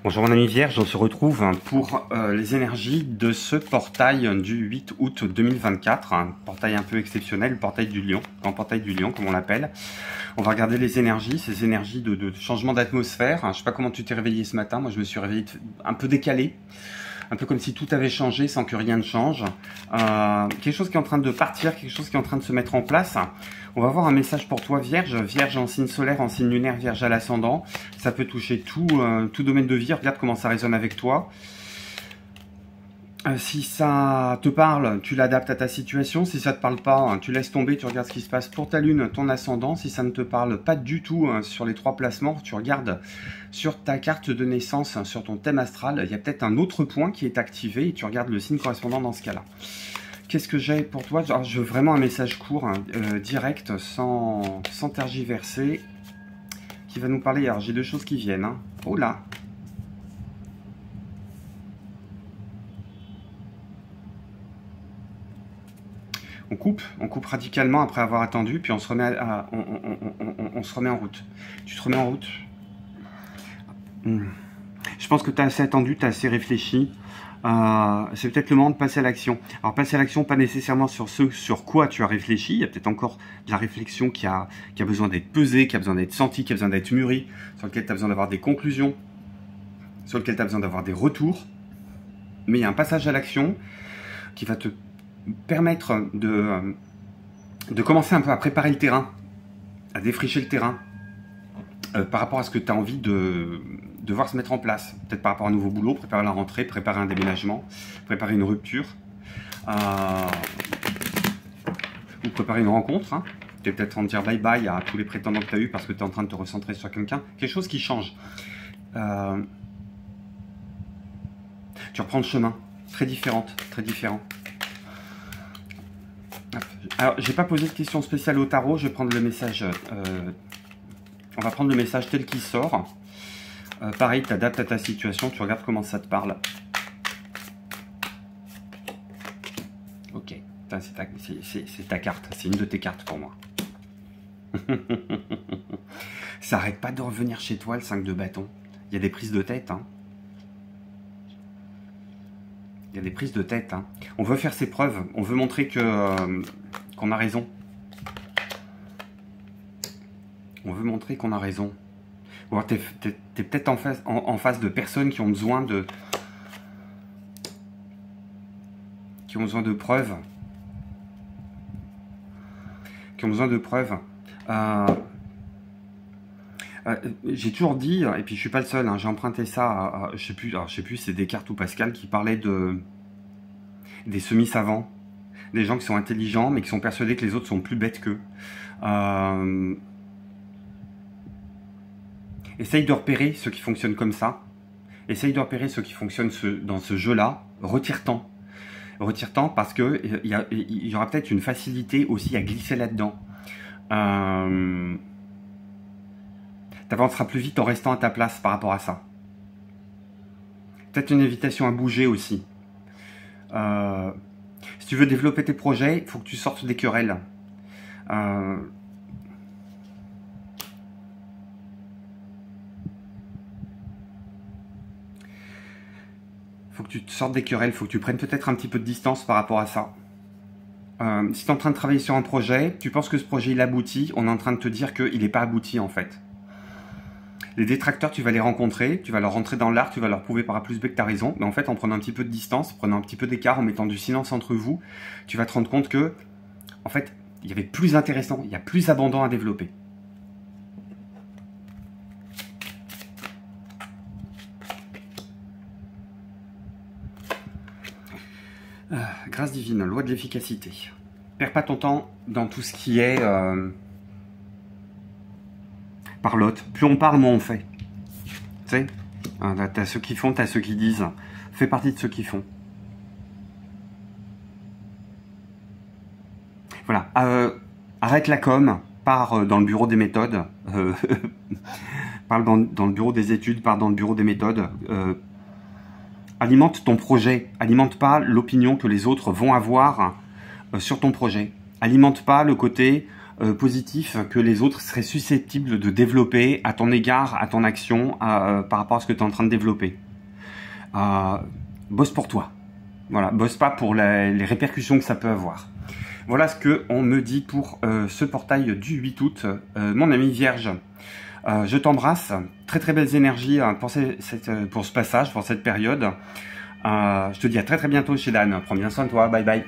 Bonjour mon ami Vierge, on se retrouve pour les énergies de ce portail du 8 août 2024, un portail un peu exceptionnel, le portail du lion, grand portail du lion comme on l'appelle. On va regarder les énergies, ces énergies de changement d'atmosphère. Je ne sais pas comment tu t'es réveillé ce matin, moi je me suis réveillé un peu décalé, un peu comme si tout avait changé sans que rien ne change. Quelque chose qui est en train de partir, quelque chose qui est en train de se mettre en place. On va avoir un message pour toi, Vierge. Vierge en signe solaire, en signe lunaire, Vierge à l'ascendant. Ça peut toucher tout domaine de vie. Regarde comment ça résonne avec toi. Si ça te parle, tu l'adaptes à ta situation. Si ça ne te parle pas, tu laisses tomber, tu regardes ce qui se passe pour ta lune, ton ascendant. Si ça ne te parle pas du tout sur les trois placements, tu regardes sur ta carte de naissance, sur ton thème astral. Il y a peut-être un autre point qui est activé et tu regardes le signe correspondant dans ce cas-là. Qu'est-ce que j'ai pour toi? Alors, je veux vraiment un message court, direct, sans tergiverser, qui va nous parler. Alors, j'ai deux choses qui viennent. Oh là! On coupe radicalement après avoir attendu, puis on se remet, on se remet en route. Tu te remets en route. Je pense que tu as assez attendu, tu as assez réfléchi. C'est peut-être le moment de passer à l'action. Alors passer à l'action, pas nécessairement sur ce sur quoi tu as réfléchi. Il y a peut-être encore de la réflexion qui a besoin d'être pesée, qui a besoin d'être sentie, qui a besoin d'être mûrie, sur lequel tu as besoin d'avoir des conclusions, sur lequel tu as besoin d'avoir des retours. Mais il y a un passage à l'action qui va te permettre de commencer un peu à préparer le terrain, à défricher le terrain par rapport à ce que tu as envie de voir se mettre en place. Peut-être par rapport à un nouveau boulot, préparer la rentrée, préparer un déménagement, préparer une rupture, ou préparer une rencontre. Tu es peut-être en train de dire bye-bye à tous les prétendants que tu as eus parce que tu es en train de te recentrer sur quelqu'un. Quelque chose qui change. Tu reprends le chemin. Très différent. Alors, j'ai pas posé de question spéciale au tarot. Je vais prendre le message. On va prendre le message tel qu'il sort. Pareil, tu adaptes à ta situation, tu regardes comment ça te parle. Ok, c'est ta carte, c'est une de tes cartes pour moi. Ça arrête pas de revenir chez toi, le 5 de bâton. Il y a des prises de tête. Il y a des prises de tête. On veut faire ses preuves, on veut montrer qu'on a raison. On veut montrer qu'on a raison. Ou alors tu es peut-être en face de personnes qui ont besoin de preuves. J'ai toujours dit, et puis je suis pas le seul, j'ai emprunté ça, je sais plus c'est Descartes ou Pascal qui parlait des semi-savants, des gens qui sont intelligents mais qui sont persuadés que les autres sont plus bêtes qu'eux. Essaye de repérer ceux qui fonctionnent comme ça. Essaye de repérer ceux qui fonctionnent dans ce jeu-là. Retire-t'en. Retire-t'en parce qu'il y aura peut-être une facilité aussi à glisser là-dedans. Tu avanceras plus vite en restant à ta place par rapport à ça. Peut-être une invitation à bouger aussi. Si tu veux développer tes projets, il faut que tu sortes des querelles. Faut que tu te sortes des querelles, faut que tu prennes peut-être un petit peu de distance par rapport à ça. Si tu es en train de travailler sur un projet, tu penses que ce projet il aboutit, on est en train de te dire qu'il n'est pas abouti en fait. Les détracteurs, tu vas les rencontrer, tu vas leur rentrer dans l'art, tu vas leur prouver par A plus B que tu as raison, mais en fait en prenant un petit peu de distance, en prenant un petit peu d'écart, en mettant du silence entre vous, tu vas te rendre compte que, en fait, il y avait plus intéressant, il y a plus abondant à développer. Grâce divine, loi de l'efficacité. Perds pas ton temps dans tout ce qui est parlotte. Plus on parle, moins on fait. Tu sais, t'as ceux qui font, t'as ceux qui disent. Fais partie de ceux qui font. Voilà. Arrête la com, pars dans le bureau des méthodes. Parle dans le bureau des études, pars dans le bureau des méthodes. Alimente ton projet, alimente pas l'opinion que les autres vont avoir sur ton projet. Alimente pas le côté positif que les autres seraient susceptibles de développer à ton égard, à ton action, par rapport à ce que tu es en train de développer. Bosse pour toi. Voilà, bosse pas pour les répercussions que ça peut avoir. Voilà ce que on me dit pour ce portail du 8 août. Mon ami Vierge, je t'embrasse. Très très belles énergies pour ce passage, pour cette période. Je te dis à très très bientôt chez Dan. Prends bien soin de toi. Bye bye.